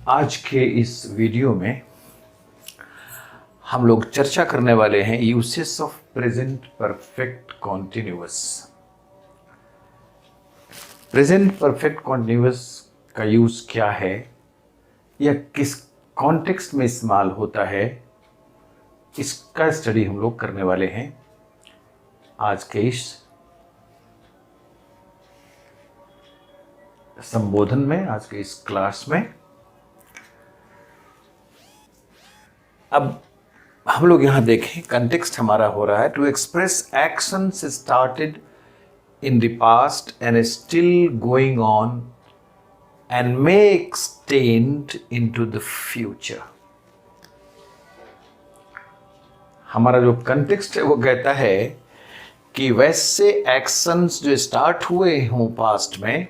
आज के इस वीडियो में हम लोग चर्चा करने वाले हैं uses of present perfect continuous. Present perfect continuous का यूज क्या है या किस कॉन्टेक्स्ट में इस्तेमाल होता है, इसका स्टडी हम लोग करने वाले हैं आज के इस संबोधन में, आज के इस क्लास में। अब हम लोग यहां देखें, कंटेक्स्ट हमारा हो रहा है to express actions started in the past and still going on and may extend into the future. हमारा जो कंटेक्स्ट है वो कहता है कि वैसे एक्शंस जो स्टार्ट हुए हों पास्ट में,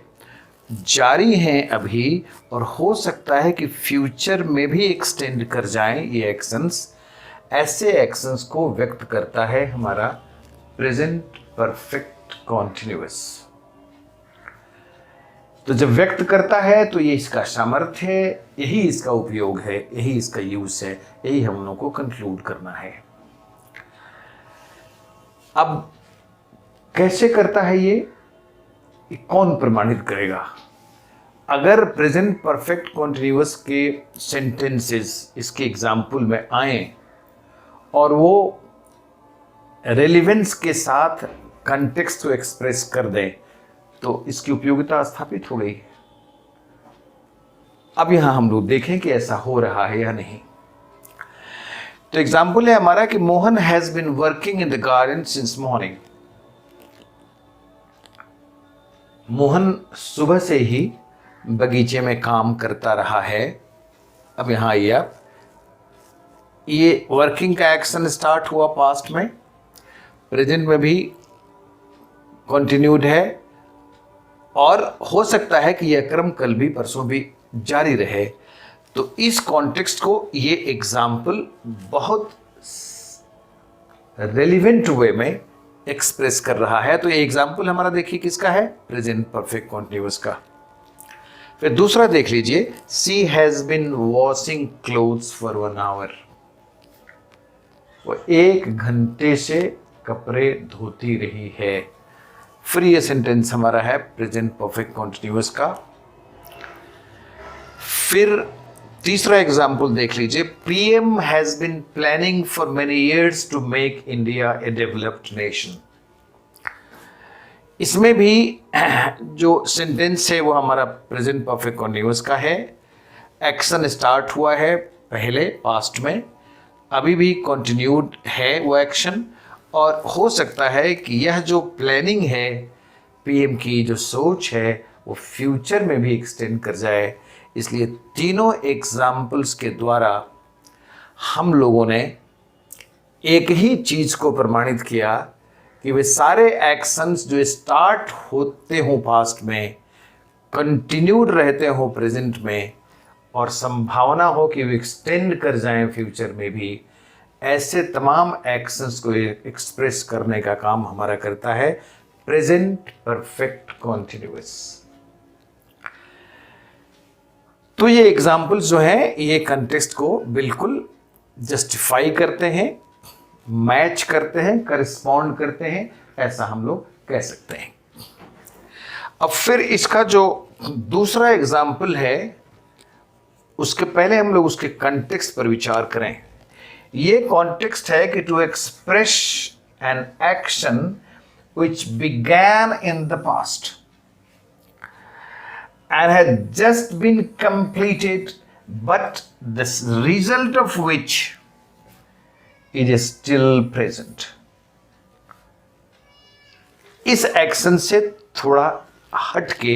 जारी हैं अभी, और हो सकता है कि फ्यूचर में भी एक्सटेंड कर जाएं ये एक्शंस। ऐसे एक्शंस को व्यक्त करता है हमारा प्रेजेंट परफेक्ट कॉन्टिन्यूअस। तो जब व्यक्त करता है तो ये इसका सामर्थ्य है, यही इसका उपयोग है, यही इसका यूज है, यही हम लोगों को कंक्लूड करना है। अब कैसे करता है ये कौन प्रमाणित करेगा? अगर प्रेजेंट परफेक्ट कॉन्टिन्यूअस के सेंटेंसेस इसके एग्जाम्पल में आए और वो रेलिवेंस के साथ कंटेक्स्ट को एक्सप्रेस कर दे तो इसकी उपयोगिता स्थापित हो गई। अब यहां हम लोग देखें कि ऐसा हो रहा है या नहीं। तो एग्जाम्पल है हमारा कि Mohan has been working in the garden since morning. Mohan सुबह से ही बगीचे में काम करता रहा है। अब यहां आइए आप, ये वर्किंग का एक्शन स्टार्ट हुआ पास्ट में, प्रेजेंट में भी कंटिन्यूड है, और हो सकता है कि यह क्रम कल भी परसों भी जारी रहे। तो इस कॉन्टेक्स्ट को ये एग्जाम्पल बहुत रेलिवेंट वे में एक्सप्रेस कर रहा है। तो ये एग्जाम्पल हमारा देखिए किसका है? प्रेजेंट परफेक्ट कॉन्टिन्यूअस का। फिर दूसरा देख लीजिए, she has been washing clothes for 1 hour. वो 1 घंटे से कपड़े धोती रही है। फिर ये सेंटेंस हमारा है प्रेजेंट परफेक्ट कॉन्टिन्यूअस का। फिर तीसरा एग्जाम्पल देख लीजिए, PM has been planning for many years to make India a developed nation. इसमें भी जो सेंटेंस है वो हमारा प्रेजेंट परफेक्ट कॉन्टिन्यूअस का है। एक्शन स्टार्ट हुआ है पहले पास्ट में, अभी भी कंटिन्यूड है वो एक्शन, और हो सकता है कि यह जो प्लानिंग है पीएम की, जो सोच है, वो फ्यूचर में भी एक्सटेंड कर जाए। इसलिए तीनों एग्जाम्पल्स के द्वारा हम लोगों ने एक ही चीज को प्रमाणित किया कि वे सारे एक्शंस जो स्टार्ट होते हों पास्ट में, कंटिन्यूड रहते हों प्रेजेंट में, और संभावना हो कि वे एक्सटेंड कर जाएं फ्यूचर में भी, ऐसे तमाम एक्शंस को एक्सप्रेस करने का काम हमारा करता है प्रेजेंट परफेक्ट कॉन्टिन्यूअस। तो ये एग्जाम्पल्स जो हैं ये कंटेक्स्ट को बिल्कुल जस्टिफाई करते हैं, मैच करते हैं, करस्पॉन्ड करते हैं, ऐसा हम लोग कह सकते हैं। अब फिर इसका जो दूसरा एग्जाम्पल है, उसके पहले हम लोग उसके कंटेक्स्ट पर विचार करें। ये कॉन्टेक्स्ट है कि to express an action which began in the past and had just been completed, but the result of which is still present. इस एक्शन से थोड़ा हट के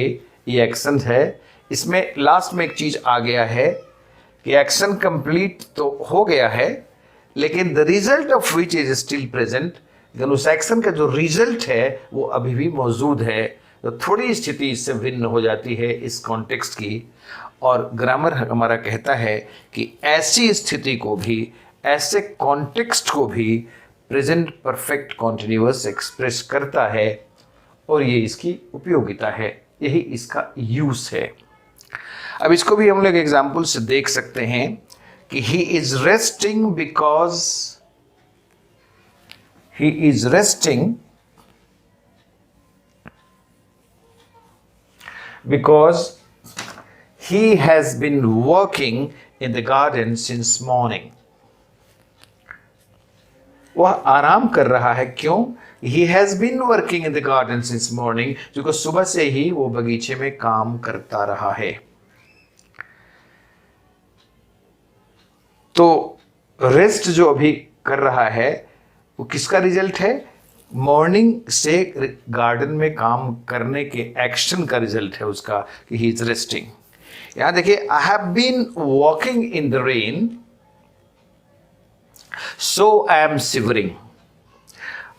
ये एक्शन है, इसमें लास्ट में एक चीज आ गया है कि एक्शन कंप्लीट तो हो गया है, लेकिन the result of which is still present, लेकिन उस एक्शन का जो रिजल्ट है वो अभी भी मौजूद है। तो थोड़ी स्थिति इससे भिन्न हो जाती है इस कॉन्टेक्स्ट की, और ग्रामर हमारा कहता है कि ऐसी स्थिति को भी, ऐसे कॉन्टेक्स्ट को भी प्रेजेंट परफेक्ट कॉन्टिन्यूअस एक्सप्रेस करता है, और ये इसकी उपयोगिता है, यही इसका यूज है। अब इसको भी हम लोग एग्जाम्पल से देख सकते हैं कि he is resting because he has been working in the garden since morning. वह आराम कर रहा है, क्यों? He has been working in the garden since morning, क्योंकि सुबह से ही वो बगीचे में काम करता रहा है। तो रेस्ट जो अभी कर रहा है वो किसका रिजल्ट है? मॉर्निंग से गार्डन में काम करने के एक्शन का रिजल्ट है उसका, कि ही इज रेस्टिंग। यहां देखिए, I have been walking in the rain so I am shivering.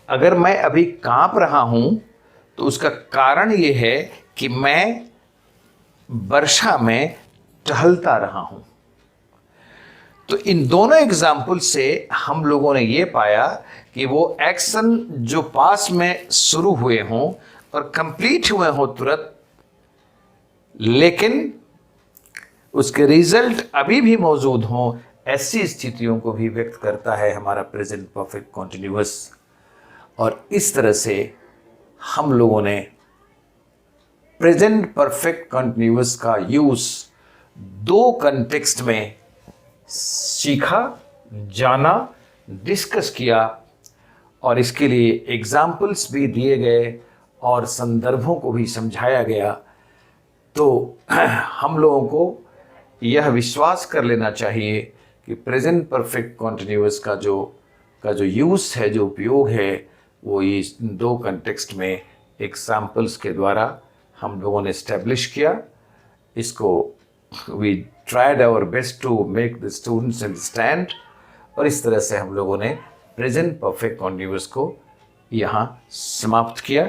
अगर मैं अभी कांप रहा हूं तो उसका कारण यह है कि मैं वर्षा में टहलता रहा हूं। तो इन दोनों एग्जाम्पल से हम लोगों ने ये पाया कि वो एक्शन जो पास में शुरू हुए हों और कंप्लीट हुए हों तुरंत, लेकिन उसके रिजल्ट अभी भी मौजूद हों, ऐसी स्थितियों को भी व्यक्त करता है हमारा प्रेजेंट परफेक्ट कॉन्टिन्यूअस। और इस तरह से हम लोगों ने प्रेजेंट परफेक्ट कॉन्टिन्यूअस का यूज दो कंटेक्स्ट में सीखा, जाना, डिस्कस किया, और इसके लिए एग्जाम्पल्स भी दिए गए और संदर्भों को भी समझाया गया। तो हम लोगों को यह विश्वास कर लेना चाहिए कि प्रेजेंट परफेक्ट कॉन्टिन्यूअस का जो यूज है, जो उपयोग है, वो इस दो कंटेक्स्ट में एग्जाम्पल्स के द्वारा हम लोगों ने एस्टेब्लिश किया। इसको we tried our best to make the students understand, और इस तरह से हम लोगों ने प्रेजेंट परफेक्ट कॉन्टिन्यूअस को यहाँ समाप्त किया।